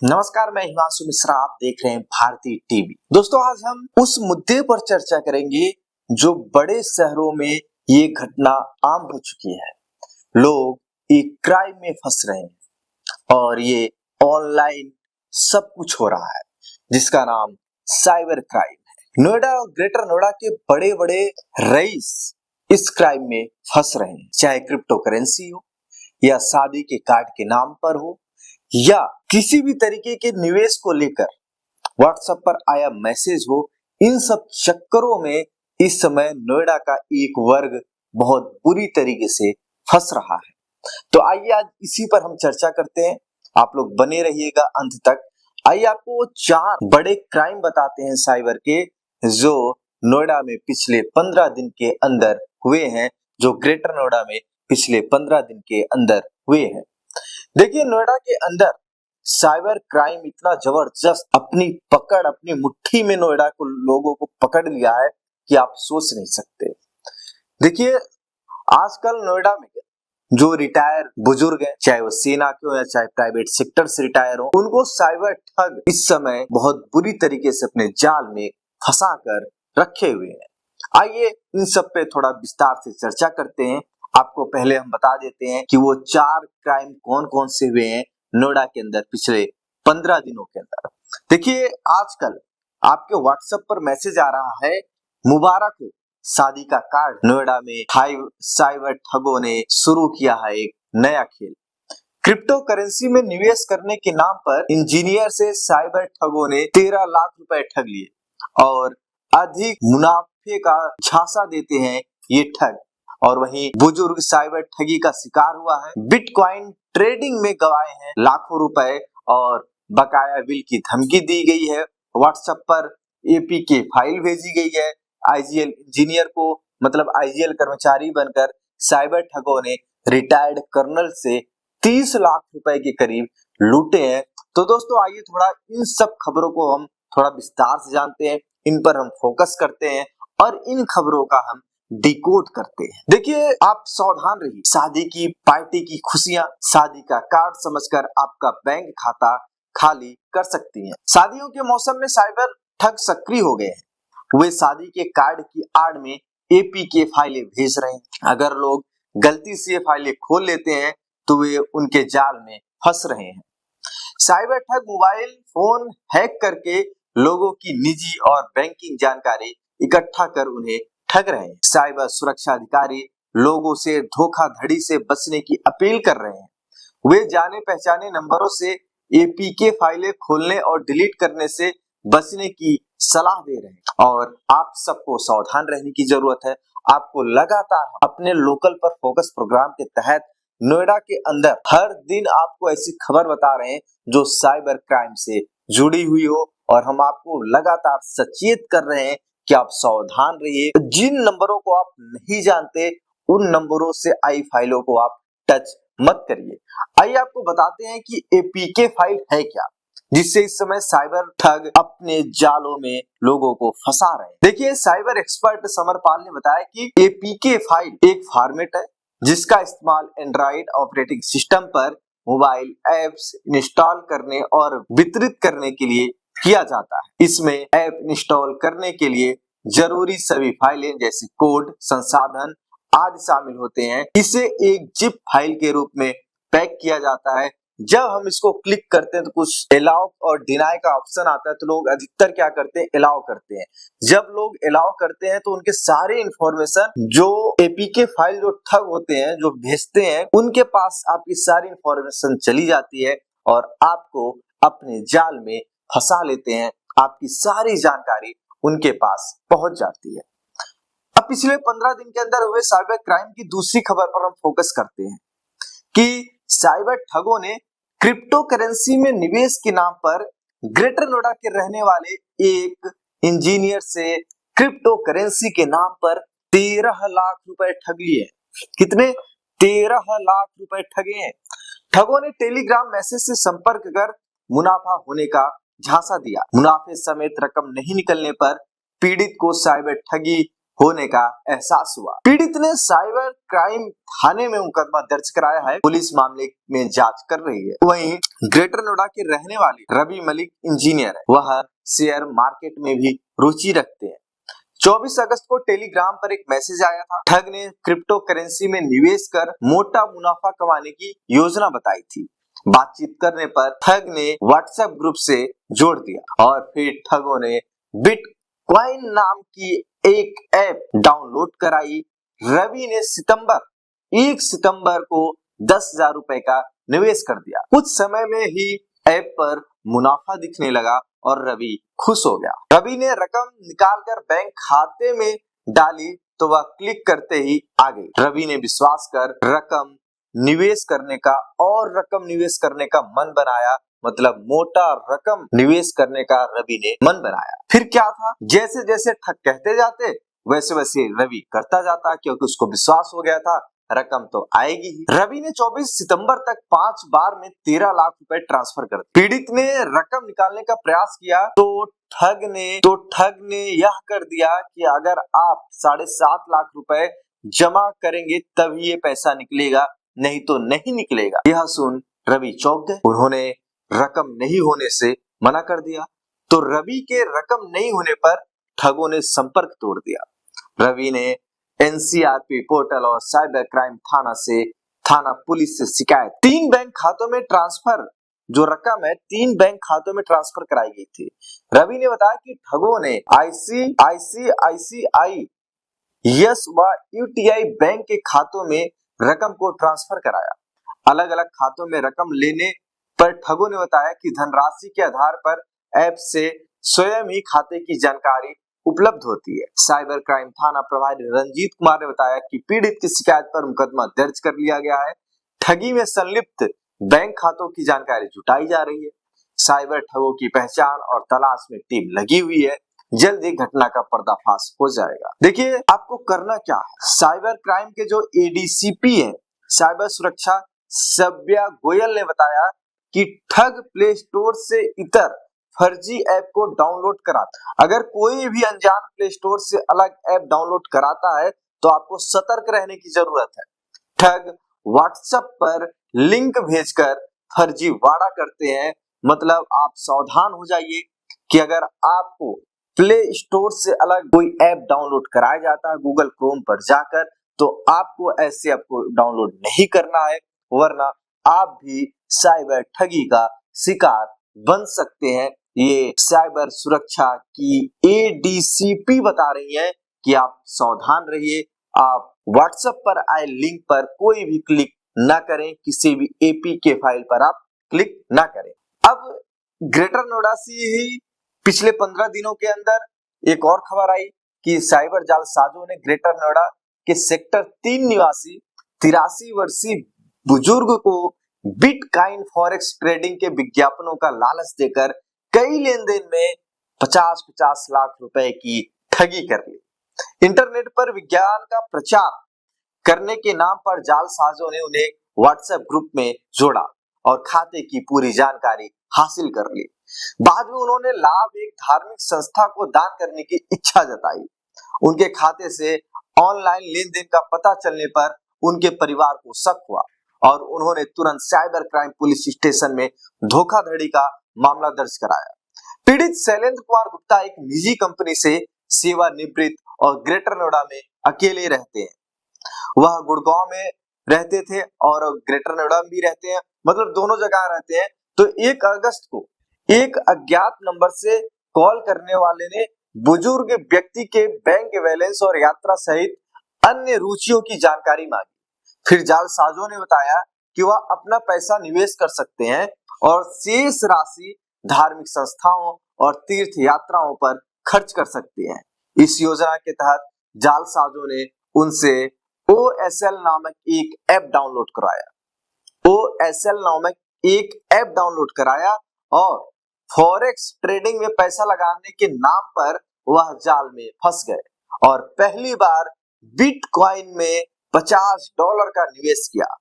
नमस्कार, मैं हिमांशु मिश्रा। आप देख रहे हैं भारती टीवी। दोस्तों, आज हम उस मुद्दे पर चर्चा करेंगे जो बड़े शहरों में ये घटना आम हो चुकी है। लोग एक क्राइम में फंस रहे हैं और ये ऑनलाइन सब कुछ हो रहा है, जिसका नाम साइबर क्राइम है। नोएडा और ग्रेटर नोएडा के बड़े बड़े रईस इस क्राइम में फंस रहे हैं, चाहे क्रिप्टो करेंसी हो या शादी के कार्ड के नाम पर हो या किसी भी तरीके के निवेश को लेकर व्हाट्सएप पर आया मैसेज हो। इन सब चक्करों में इस समय नोएडा का एक वर्ग बहुत बुरी तरीके से फंस रहा है। तो आइए आज इसी पर हम चर्चा करते हैं। आप लोग बने रहिएगा अंत तक। आइए आपको 4 बड़े क्राइम बताते हैं साइबर के, जो नोएडा में पिछले 15 दिन के अंदर हुए हैं, जो ग्रेटर नोएडा में पिछले 15 दिन के अंदर हुए हैं। देखिए, नोएडा के अंदर साइबर क्राइम इतना जबरदस्त अपनी मुट्ठी में नोएडा को लोगों को पकड़ लिया है कि आप सोच नहीं सकते। देखिए, आजकल नोएडा में जो रिटायर बुजुर्ग हैं, चाहे वो सेना के हो या चाहे प्राइवेट सेक्टर से रिटायर हो, उनको साइबर ठग इस समय बहुत बुरी तरीके से अपने जाल में फंसा कर रखे हुए हैं। आइए इन सब पे थोड़ा विस्तार से चर्चा करते हैं। आपको पहले हम बता देते हैं कि वो 4 क्राइम कौन कौन से हुए हैं नोएडा के अंदर पिछले 15 दिनों के अंदर। देखिए, आजकल आपके व्हाट्सएप पर मैसेज आ रहा है, मुबारक हो शादी का कार्ड। नोएडा में 5 साइबर ठगों ने शुरू किया है एक नया खेल। क्रिप्टो करेंसी में निवेश करने के नाम पर इंजीनियर से साइबर ठगों ने 13 लाख रुपए ठग लिए और अधिक मुनाफे का झांसा देते हैं ये ठग। और वहीं बुजुर्ग साइबर ठगी का शिकार हुआ है। बिटकॉइन ट्रेडिंग में गंवाए हैं लाखों रुपए और बकाया बिल की धमकी दी गई है। व्हाट्सएप पर एपीके फाइल भेजी गई है। आईजीएल इंजीनियर को, मतलब आईजीएल कर्मचारी बनकर साइबर ठगों ने रिटायर्ड कर्नल से 30 लाख रुपए के करीब लूटे हैं। तो दोस्तों, आइए थोड़ा इन सब खबरों को हम थोड़ा विस्तार से जानते हैं, इन पर हम फोकस करते हैं और इन खबरों का हम डिकोड करते हैं। देखिए, आप सावधान रहिए। शादी की पार्टी की खुशियां शादी का कार्ड समझकर आपका बैंक खाता खाली कर सकती हैं। शादियों के मौसम में साइबर ठग सक्रिय हो गए हैं। वे शादी के कार्ड की आड़ में एपीके फाइलें भेज रहे हैं। अगर लोग गलती से ये फाइलें खोल लेते हैं तो वे उनके जाल में फंस रहे हैं। साइबर ठग मोबाइल फोन हैक करके लोगों की निजी और बैंकिंग जानकारी इकट्ठा कर उन्हें ठग रहे हैं। साइबर सुरक्षा अधिकारी लोगों से धोखाधड़ी से बचने की अपील कर रहे हैं। वे जाने पहचाने नंबरों से एपीके फाइलें खोलने और डिलीट करने से बचने की सलाह दे रहे हैं और आप सबको सावधान रहने की जरूरत है। आपको लगातार अपने लोकल पर फोकस प्रोग्राम के तहत नोएडा के अंदर हर दिन आपको ऐसी खबर बता रहे हैं जो साइबर क्राइम से जुड़ी हुई हो, और हम आपको लगातार सचेत कर रहे हैं कि आप सावधान रहिए। जिन नंबरों को आप नहीं जानते, उन नंबरों से आई फाइलों को आप टच मत करिए। आइए आपको बताते हैं कि एपीके फाइल है क्या, जिससे इस समय साइबर ठग अपने जालों में लोगों को फंसा रहे हैं। देखिए, साइबर एक्सपर्ट समरपाल ने बताया कि एपीके फाइल एक फॉर्मेट है जिसका इस्तेमाल एंड्रॉइड ऑपरेटिंग सिस्टम पर मोबाइल ऐप्स इंस्टॉल करने और वितरित करने के लिए किया जाता है। इसमें ऐप इंस्टॉल करने के लिए जरूरी सभी फाइलें जैसे कोड, संसाधन आदि शामिल होते हैं। इसे एक जिप फाइल के रूप में पैक किया जाता है। जब हम इसको क्लिक करते हैं तो कुछ अलाउ और डिनाई का ऑप्शन आता है, तो लोग अधिकतर क्या करते हैं, अलाउ करते हैं। जब लोग अलाउ करते हैं तो उनके सारे इंफॉर्मेशन, जो एपीके फाइल जो ठग होते हैं जो भेजते हैं, उनके पास आपकी सारी इंफॉर्मेशन चली जाती है और आपको अपने जाल में फंसा लेते हैं। आपकी सारी जानकारी उनके पास पहुंच जाती है। अब पिछले 15 दिन के अंदर हुए साइबर क्राइम की दूसरी खबर पर हम फोकस करते हैं कि साइबर ठगों ने क्रिप्टो करेंसी में निवेश के नाम पर ग्रेटर नोएडा के रहने वाले एक इंजीनियर से क्रिप्टो करेंसी के नाम पर 13 लाख रुपए ठग लिए। कितने? 13 लाख रुपए ठगे हैं। ठगों ने टेलीग्राम मैसेज से संपर्क कर मुनाफा होने का झांसा दिया। मुनाफे समेत रकम नहीं निकलने पर पीड़ित को साइबर ठगी होने का एहसास हुआ। पीड़ित ने साइबर क्राइम थाने में मुकदमा दर्ज कराया है। पुलिस मामले में जांच कर रही है। वहीं ग्रेटर नोएडा के रहने वाले रवि मलिक इंजीनियर है। वह शेयर मार्केट में भी रुचि रखते हैं। 24 अगस्त को टेलीग्राम पर एक मैसेज आया था। ठग ने क्रिप्टो करेंसी में निवेश कर मोटा मुनाफा कमाने की योजना बताई थी। बातचीत करने पर ठग ने व्हाट्सएप ग्रुप से जोड़ दिया और फिर ठगों ने बिटकॉइन नाम की एक ऐप डाउनलोड कराई। रवि ने 1 सितंबर को 10,000 रुपए का निवेश कर दिया। कुछ समय में ही ऐप पर मुनाफा दिखने लगा और रवि खुश हो गया। रवि ने रकम निकालकर बैंक खाते में डाली तो वह क्लिक करते ही आ गई। रवि ने विश्वास कर रकम निवेश करने का और रकम निवेश करने का मन बनाया, मतलब मोटा रकम निवेश करने का रवि ने मन बनाया। फिर क्या था, जैसे जैसे ठग कहते जाते वैसे वैसे रवि करता जाता, क्योंकि उसको विश्वास हो गया था रकम तो आएगी ही। रवि ने 24 सितंबर तक 5 बार में 13 लाख रुपए ट्रांसफर कर दिए। पीड़ित ने रकम निकालने का प्रयास किया तो ठग ने यह कर दिया कि अगर आप 7.5 लाख रुपए जमा करेंगे तभी ये पैसा निकलेगा, नहीं तो नहीं निकलेगा। यह सुन रवि चौंक गए। उन्होंने रकम नहीं होने से मना कर दिया तो रवि के रकम नहीं होने पर ठगों ने संपर्क तोड़ दिया। रवि ने एनसीआरपी पोर्टल और साइबर क्राइम थाना पुलिस से शिकायत। 3 बैंक खातों में ट्रांसफर जो रकम है 3 बैंक खातों में ट्रांसफर कराई गई थी। रवि ने बताया कि ठगों ने ICICI यस व यूटीआई बैंक के खातों में रकम को ट्रांसफर कराया। अलग अलग खातों में रकम लेने पर ठगों ने बताया कि धनराशि के आधार पर ऐप से स्वयं ही खाते की जानकारी उपलब्ध होती है। साइबर क्राइम थाना प्रभारी रंजीत कुमार ने बताया कि पीड़ित की शिकायत पर मुकदमा दर्ज कर लिया गया है। ठगी में संलिप्त बैंक खातों की जानकारी जुटाई जा रही है। साइबर ठगों की पहचान और तलाश में टीम लगी हुई है। जल्द ही घटना का पर्दाफाश हो जाएगा। देखिए आपको करना क्या है। साइबर क्राइम के जो एडीसीपी हैं, साइबर सुरक्षा सव्या गोयल ने बताया कि ठग प्ले स्टोर से इतर फर्जी ऐप को डाउनलोड कराता। अगर कोई भी अनजान प्ले स्टोर से अलग ऐप डाउनलोड कराता है तो आपको सतर्क रहने की जरूरत है। ठग व्हाट्सएप पर लिंक भेजकर फर्जीवाड़ा करते हैं, मतलब आप सावधान हो जाइए कि अगर आपको प्ले स्टोर से अलग कोई ऐप डाउनलोड कराया जाता है गूगल क्रोम पर जाकर, तो आपको ऐसे ऐप को डाउनलोड नहीं करना है, वरना आप भी साइबर ठगी का शिकार बन सकते हैं। ये साइबर सुरक्षा की एडीसीपी बता रही है कि आप सावधान रहिए। आप व्हाट्सएप पर आए लिंक पर कोई भी क्लिक ना करें, किसी भी एपीके फाइल पर आप क्लिक ना करें। अब ग्रेटर नोएडा से ही पिछले 15 दिनों के अंदर एक और खबर आई कि साइबर जालसाजों ने ग्रेटर नोएडा के सेक्टर 3 निवासी 83 वर्षीय बुजुर्ग को बिटकॉइन फॉरेक्स ट्रेडिंग के विज्ञापनों का लालच देकर कई लेन देन में 50-50 लाख रुपए की ठगी कर ली। इंटरनेट पर विज्ञान का प्रचार करने के नाम पर जालसाजों ने उन्हें व्हाट्सएप ग्रुप में जोड़ा और खाते की पूरी जानकारी हासिल कर ली। बाद में उन्होंने लाभ एक धार्मिक संस्था को दान करने की इच्छा जताई। उनके खाते से ऑनलाइन लेन देन का पता चलने पर उनके परिवार को शक हुआ और उन्होंने तुरंत साइबर क्राइम पुलिस स्टेशन में धोखाधड़ी का मामला दर्ज कराया। पीड़ित शैलेंद्र कुमार गुप्ता एक निजी कंपनी से सेवानिवृत्त और ग्रेटर नोएडा में अकेले रहते हैं। वह गुड़गांव में रहते थे और ग्रेटर नोएडा में भी रहते हैं, मतलब दोनों जगह रहते हैं। तो 1 अगस्त को एक अज्ञात नंबर से कॉल करने वाले ने बुजुर्ग व्यक्ति के बैंक बैलेंस और यात्रा सहित अन्य रुचियों की जानकारी मांगी। फिर जालसाजों ने बताया कि वह अपना पैसा निवेश कर सकते हैं और शेष राशि धार्मिक संस्थाओं और तीर्थ यात्राओं पर खर्च कर सकते हैं। इस योजना के तहत जालसाजों ने उनसे OSL नामक एक ऐप डाउनलोड करवाया। OSL नामक एक ऐप डाउनलोड कराया और फॉरेक्स ट्रेडिंग में पैसा लगाने के नाम पर वह जाल में फंस गए और पहली बार बिटकॉइन में $50 का निवेश किया।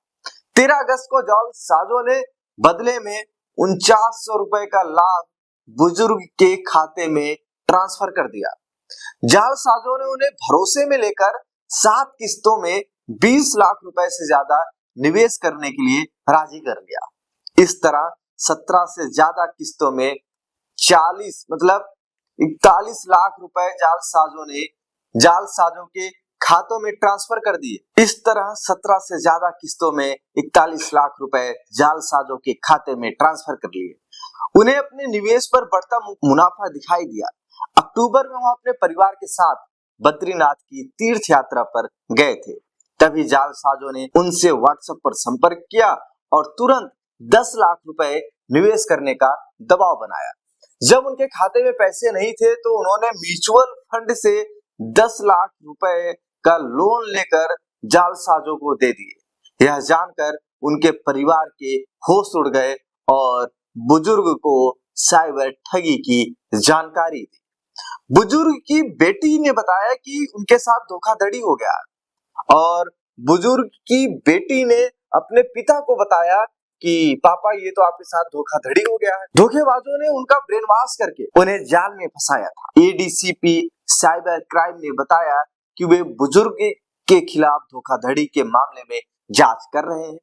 13 अगस्त को जालसाजों ने बदले में 4900 रुपए का लाभ बुजुर्ग के खाते में ट्रांसफर कर दिया। जालसाजों ने उन्हें भरोसे में लेकर 7 किस्तों में 20 लाख रुपए से ज्यादा निवेश करने के लिए राजी कर लिया। इस तरह 17 से ज्यादा किस्तों में 41 लाख रुपए जालसाजों के खातों में ट्रांसफर कर दिए। इस तरह 17 से ज्यादा किस्तों में 41 लाख रुपए जालसाजों के खाते में ट्रांसफर कर लिए। उन्हें अपने निवेश पर बढ़ता मुनाफा दिखाई दिया। अक्टूबर में वह अपने परिवार के साथ बद्रीनाथ की तीर्थ यात्रा पर गए थे। तभी जालसाजों ने उनसे व्हाट्सएप पर संपर्क किया और तुरंत 10 लाख रुपए निवेश करने का दबाव बनाया। जब उनके खाते में पैसे नहीं थे तो उन्होंने म्यूचुअल फंड से 10 लाख रुपए का लोन लेकर जालसाजों को दे दिए। यह जानकर उनके परिवार के होश उड़ गए और बुजुर्ग को साइबर ठगी की जानकारी दी। बुजुर्ग की बेटी ने बताया कि उनके साथ धोखाधड़ी हो गया और बुजुर्ग की बेटी ने अपने पिता को बताया कि पापा ये तो आपके साथ धोखाधड़ी हो गया है। धोखेबाजों ने उनका ब्रेन वॉश करके उन्हें जाल में फंसाया था। एडीसीपी साइबर क्राइम ने बताया कि वे बुजुर्ग के खिलाफ धोखाधड़ी के मामले में जांच कर रहे हैं।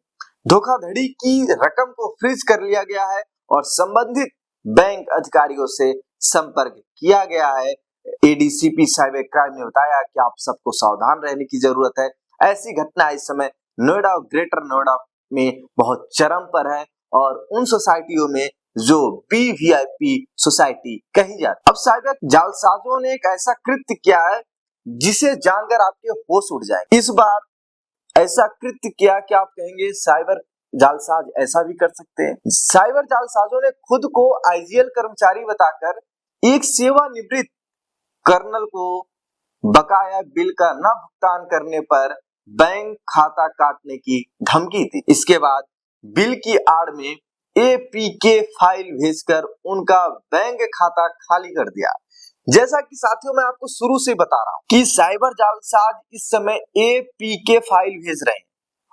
धोखाधड़ी की रकम को फ्रीज कर लिया गया है और संबंधित बैंक अधिकारियों से संपर्क किया गया है। एडीसीपी साइबर क्राइम ने बताया कि आप सबको सावधान रहने की जरूरत है। ऐसी घटना इस समय नोएडा और ग्रेटर नोएडा में बहुत चरम पर है और उन सोसाइटियों में जो BVIP सोसाइटी कही जाती। अब साइबर जालसाजों ने एक ऐसा कृत्य किया है जिसे जानकर आपके होश उड़ जाए। इस बार ऐसा कृत्य किया कि आप कहेंगे साइबर जालसाज ऐसा भी कर सकते हैं। साइबर जालसाजों ने खुद को IGL कर्मचारी बताकर एक सेवानिवृत्त कर्नल को बकाया बिल का न भुगतान करने पर बैंक खाता काटने की धमकी दी। इसके बाद बिल की आड़ में APK फाइल भेजकर उनका बैंक खाता खाली कर दिया। जैसा कि साथियों मैं आपको शुरू से बता रहा हूं कि साइबर जालसाज इस समय APK फाइल भेज रहे हैं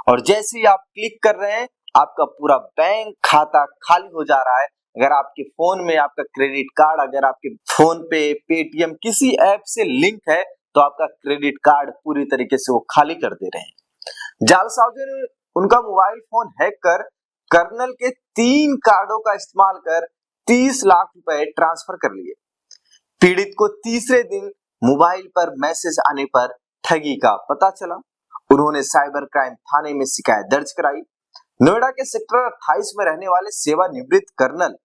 और जैसे ही आप क्लिक कर रहे हैं आपका पूरा बैंक खाता खाली हो जा रहा है। अगर आपके फोन में आपका क्रेडिट कार्ड, अगर आपके फोन पे पेटीएम किसी ऐप से लिंक है तो आपका क्रेडिट कार्ड पूरी तरीके से वो खाली कर दे रहे हैं। जालसाजों ने उनका मोबाइल फोन हैक कर कर्नल के 3 कार्डों का इस्तेमाल कर 30 लाख रुपए ट्रांसफर कर लिए। पीड़ित को तीसरे दिन मोबाइल पर मैसेज आने पर ठगी का पता चला। उन्होंने साइबर क्राइम थाने में शिकायत दर्ज कराई। नोएडा के सेक्टर 28 में रहने वाले सेवानिवृत्त कर्नल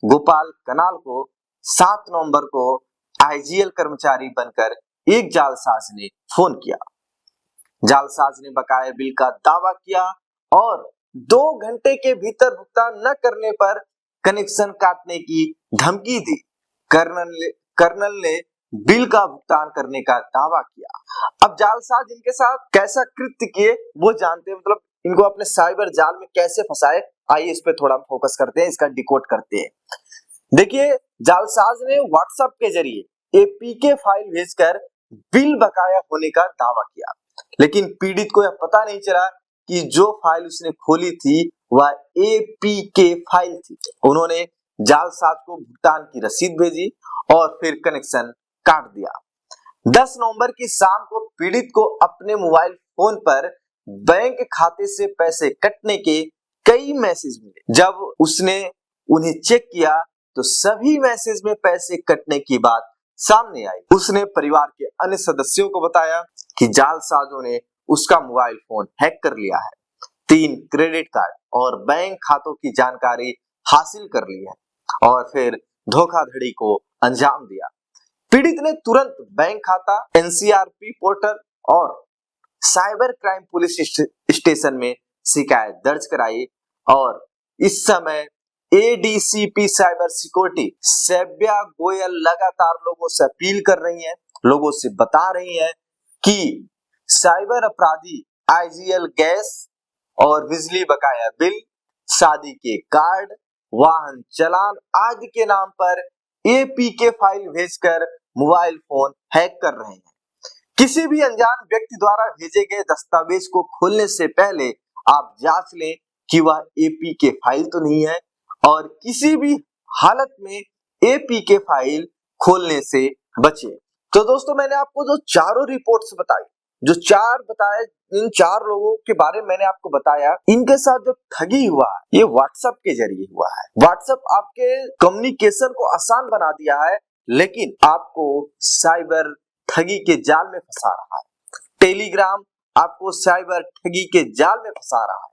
गोपाल कनाल को 7 नवंबर को IGL कर्मचारी बनकर एक जालसाज ने फोन किया। जालसाज ने बकाया बिल का दावा किया और 2 घंटे के भीतर भुगतान न करने पर कनेक्शन काटने की धमकी दी। कर्नल ने बिल का भुगतान करने का दावा किया। अब जालसाज इनके साथ कैसा कृत्य किए वो जानते हैं, मतलब इनको अपने साइबर जाल में कैसे फंसाए। आइए इस पे थोड़ा फोकस करते हैं, इसका डिकोड करते हैं। देखिए, जालसाज ने व्हाट्सएप के जरिए APK फाइल भेजकर बिल बकाया होने का दावा किया, लेकिन पीड़ित को यह पता नहीं चला कि जो फाइल उसने खोली थी वह APK फाइल थी। उन्होंने जालसाज को भुगतान की रसीद भेजी और फिर कनेक्शन काट दिया। 10 नवंबर की शाम को पीड़ित को अपने मोबाइल फोन पर बैंक खाते से पैसे कटने के कई मैसेज मिले। जब उसने उन्हें चेक किया तो सभी मैसेज में पैसे कटने की बात सामने आई। उसने परिवार के अन्य सदस्यों को बताया कि जालसाजों ने उसका मोबाइल फोन हैक कर लिया है, 3 क्रेडिट कार्ड और बैंक खातों की जानकारी हासिल कर ली है और फिर धोखाधड़ी को अंजाम दिया। पीड़ित ने तुरंत बैंक खाता, NCRP पोर्टल और साइबर क्राइम पुलिस स्टेशन में शिकायत दर्ज कराई और इस समय ADCP साइबर सिक्योरिटी सेव्या गोयल लगातार लोगों से अपील कर रही हैं, लोगों से बता रही हैं कि साइबर अपराधी IGL गैस और बिजली बकाया बिल, शादी के कार्ड, वाहन चालान आदि के नाम पर APK फाइल भेजकर मोबाइल फोन हैक कर रहे हैं। किसी भी अनजान व्यक्ति द्वारा भेजे गए दस्तावेज को खोलने से पहले आप जांच लें कि वह APK फाइल तो नहीं है और किसी भी हालत में APK फाइल खोलने से बचें। तो दोस्तों मैंने आपको जो चारों रिपोर्ट्स बताई, जो चार बताए, इन चार लोगों के बारे में मैंने आपको बताया, इनके साथ जो ठगी हुआ है ये व्हाट्सएप के जरिए हुआ है। व्हाट्सएप आपके कम्युनिकेशन को आसान बना दिया है, लेकिन आपको साइबर ठगी के जाल में फंसा रहा है। टेलीग्राम आपको साइबर ठगी के जाल में फंसा रहा है।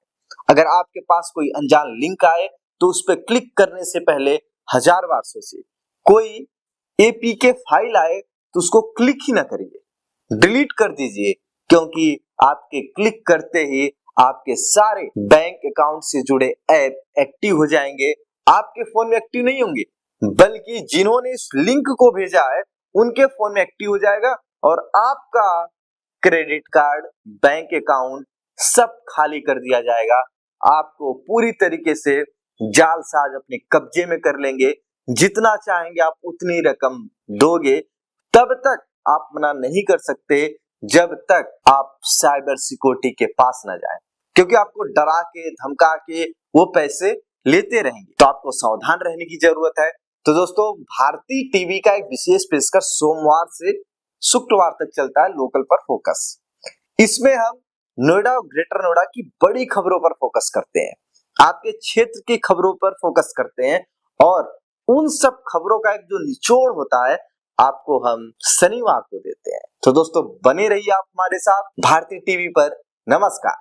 अगर आपके पास कोई अनजान लिंक आए तो उस पर क्लिक करने से पहले 1000 बार सोचिए। कोई एपीके फाइल आए तो उसको क्लिक ही ना करिए, डिलीट कर दीजिए, क्योंकि आपके क्लिक करते ही आपके सारे बैंक अकाउंट से जुड़े ऐप एक्टिव हो जाएंगे। आपके फोन में एक्टिव नहीं होंगे, बल्कि जिन्होंने इस लिंक को भेजा है उनके फोन में एक्टिव हो जाएगा और आपका क्रेडिट कार्ड, बैंक अकाउंट सब खाली कर दिया जाएगा। आपको पूरी तरीके से जालसाज अपने कब्जे में कर लेंगे। जितना चाहेंगे आप उतनी रकम दोगे, तब तक आप मना नहीं कर सकते जब तक आप साइबर सिक्योरिटी के पास न जाएं, क्योंकि आपको डरा के धमका के वो पैसे लेते रहेंगे। तो आपको सावधान रहने की जरूरत है। तो दोस्तों, भारती टीवी का एक विशेष पेशकश सोमवार से शुक्रवार तक चलता है, लोकल पर फोकस। इसमें हम नोएडा और ग्रेटर नोएडा की बड़ी खबरों पर फोकस करते हैं, आपके क्षेत्र की खबरों पर फोकस करते हैं, और उन सब खबरों का एक जो निचोड़ होता है आपको हम शनिवार को देते हैं। तो दोस्तों, बने रहिए आप हमारे साथ भारती टीवी पर। नमस्कार।